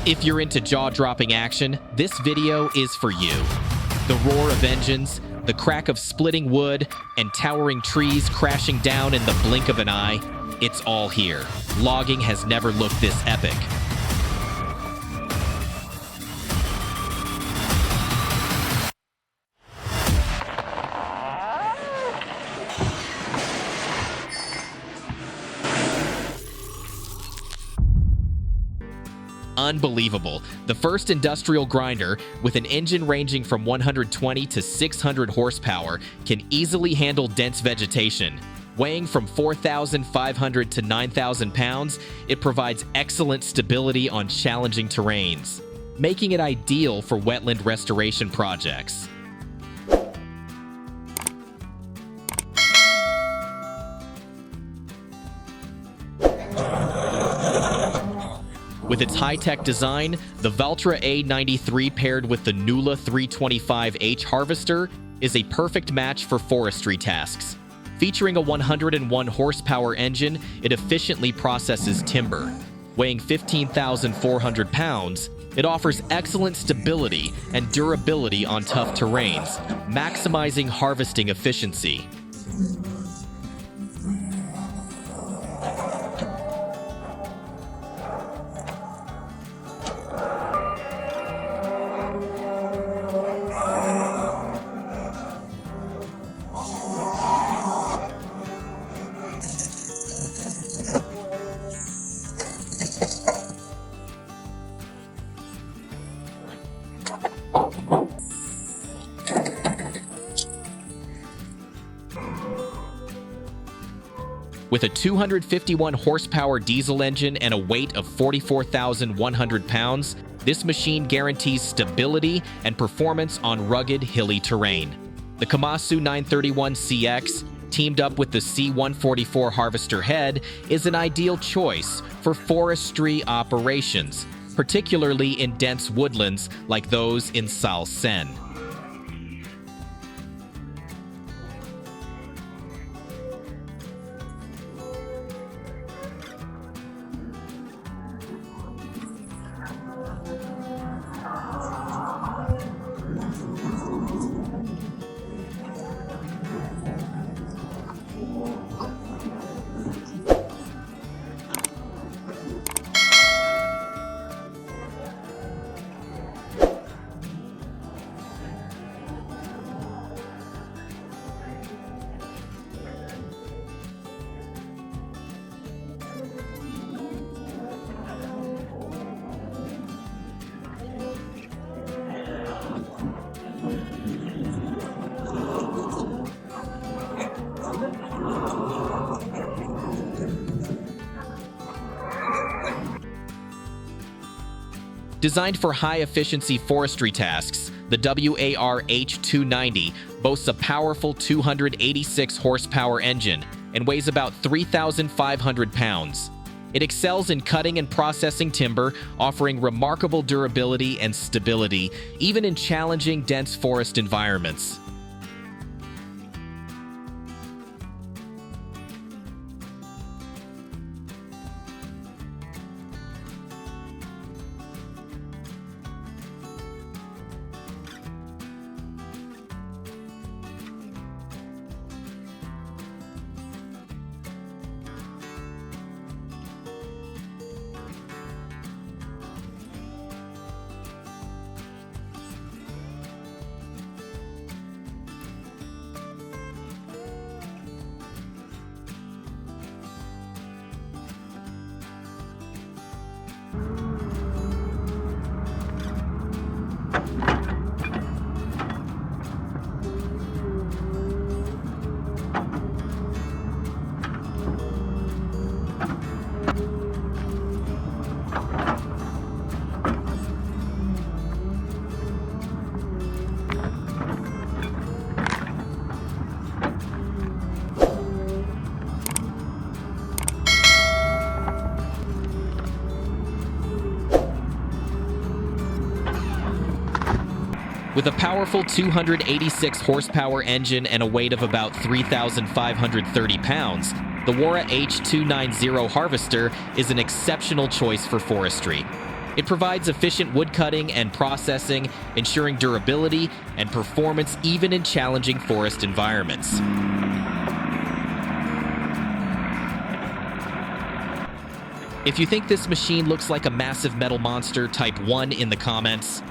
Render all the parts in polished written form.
If you're into jaw-dropping action, this video is for you. The roar of engines, the crack of splitting wood, and towering trees crashing down in the blink of an eye, it's all here. Logging has never looked this epic. Unbelievable. The first industrial grinder, with an engine ranging from 120 to 600 horsepower, can easily handle dense vegetation. Weighing from 4,500 to 9,000 pounds, it provides excellent stability on challenging terrains, making it ideal for wetland restoration projects. With its high-tech design, the Valtra A93 paired with the Nula 325H harvester is a perfect match for forestry tasks. Featuring a 101 horsepower engine, it efficiently processes timber. Weighing 15,400 pounds, it offers excellent stability and durability on tough terrains, maximizing harvesting efficiency. With a 251 horsepower diesel engine and a weight of 44,100 pounds, this machine guarantees stability and performance on rugged, hilly terrain. The Komatsu 931CX, teamed up with the C144 harvester head, is an ideal choice for forestry operations, particularly in dense woodlands like those in Salsen. Designed for high-efficiency forestry tasks, the WAR-H290 boasts a powerful 286 horsepower engine and weighs about 3,500 pounds. It excels in cutting and processing timber, offering remarkable durability and stability, even in challenging dense forest environments. With a powerful 286 horsepower engine and a weight of about 3,530 pounds, the Wara H290 harvester is an exceptional choice for forestry. It provides efficient wood cutting and processing, ensuring durability and performance even in challenging forest environments. If you think this machine looks like a massive metal monster, type 1 in the comments.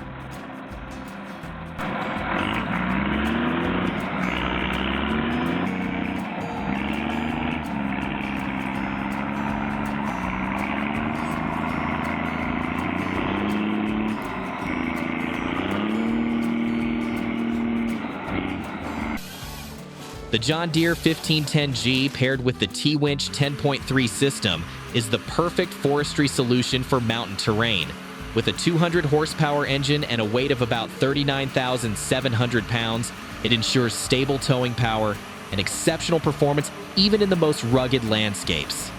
The John Deere 1510G paired with the T-Winch 10.3 system is the perfect forestry solution for mountain terrain. With a 200 horsepower engine and a weight of about 39,700 pounds, it ensures stable towing power and exceptional performance even in the most rugged landscapes.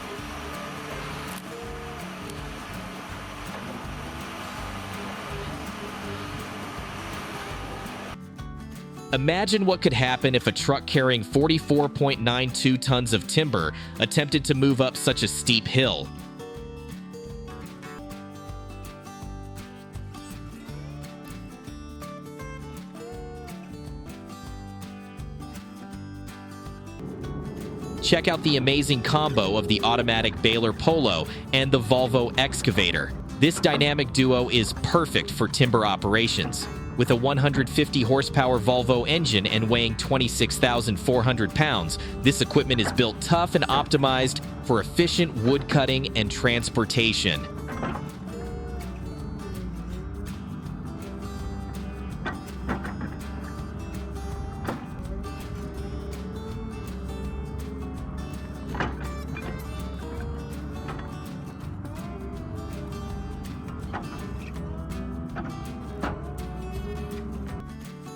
Imagine what could happen if a truck carrying 44.92 tons of timber attempted to move up such a steep hill. Check out the amazing combo of the automatic baler Polo and the Volvo Excavator. This dynamic duo is perfect for timber operations. With a 150 horsepower Volvo engine and weighing 26,400 pounds, this equipment is built tough and optimized for efficient wood cutting and transportation.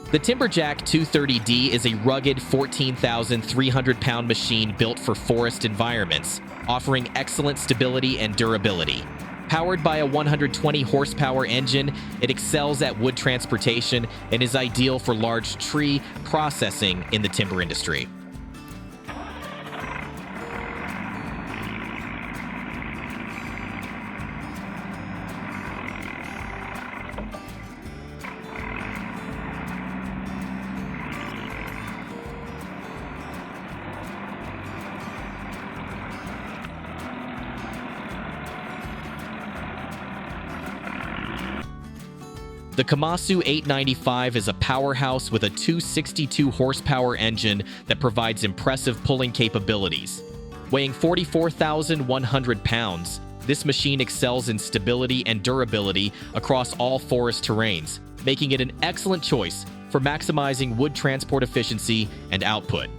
The Timberjack 230D is a rugged 14,300-pound machine built for forest environments, offering excellent stability and durability. Powered by a 120 horsepower engine, it excels at wood transportation and is ideal for large tree processing in the timber industry. The Komatsu 895 is a powerhouse with a 262 horsepower engine that provides impressive pulling capabilities. Weighing 44,100 pounds, this machine excels in stability and durability across all forest terrains, making it an excellent choice for maximizing wood transport efficiency and output.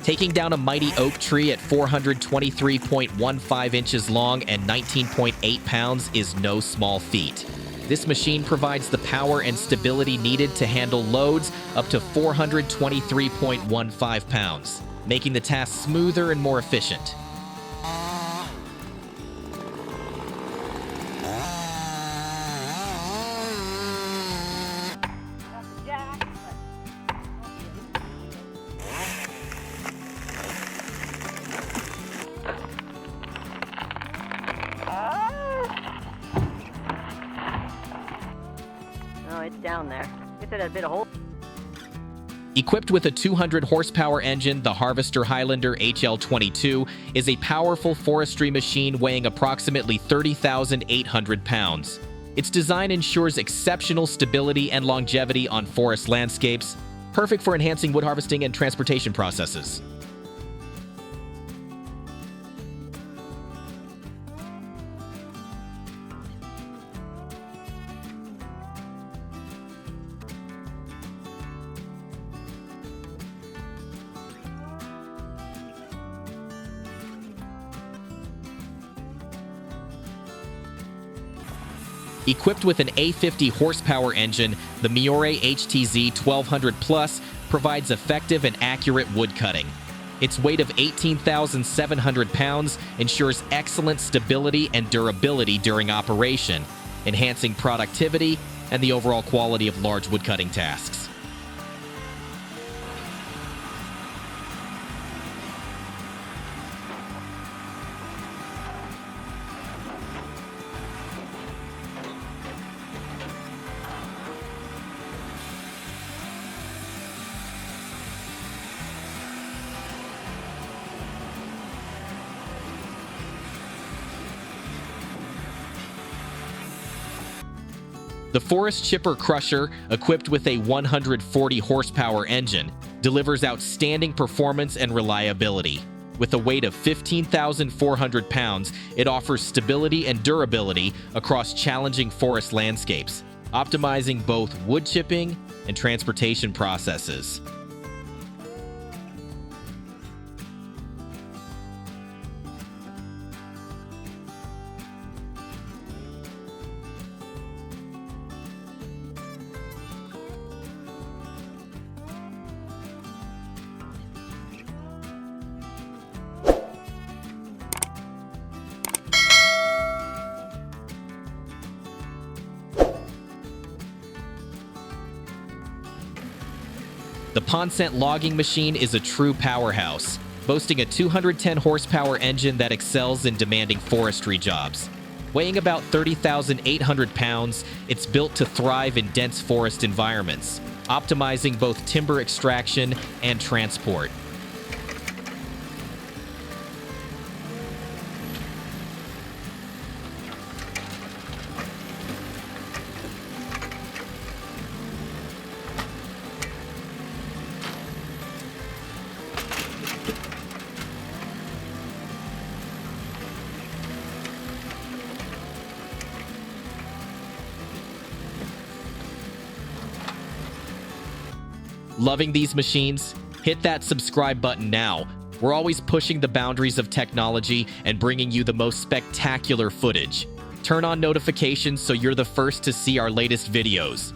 Taking down a mighty oak tree at 423.15 inches long and 19.8 pounds is no small feat. This machine provides the power and stability needed to handle loads up to 423.15 pounds, making the task smoother and more efficient. It's down there. It's at a bit of hole. Equipped with a 200 horsepower engine, the Harvester Highlander HL22 is a powerful forestry machine weighing approximately 30,800 pounds. Its design ensures exceptional stability and longevity on forest landscapes, perfect for enhancing wood harvesting and transportation processes. Equipped with an A50 horsepower engine, the Miore HTZ 1200 Plus provides effective and accurate wood cutting. Its weight of 18,700 pounds ensures excellent stability and durability during operation, enhancing productivity and the overall quality of large woodcutting tasks. The Forest Chipper Crusher, equipped with a 140 horsepower engine, delivers outstanding performance and reliability. With a weight of 15,400 pounds, it offers stability and durability across challenging forest landscapes, optimizing both wood chipping and transportation processes. The Ponsent logging machine is a true powerhouse, boasting a 210 horsepower engine that excels in demanding forestry jobs. Weighing about 30,800 pounds, it's built to thrive in dense forest environments, optimizing both timber extraction and transport. Loving these machines? Hit that subscribe button now. We're always pushing the boundaries of technology and bringing you the most spectacular footage. Turn on notifications so you're the first to see our latest videos.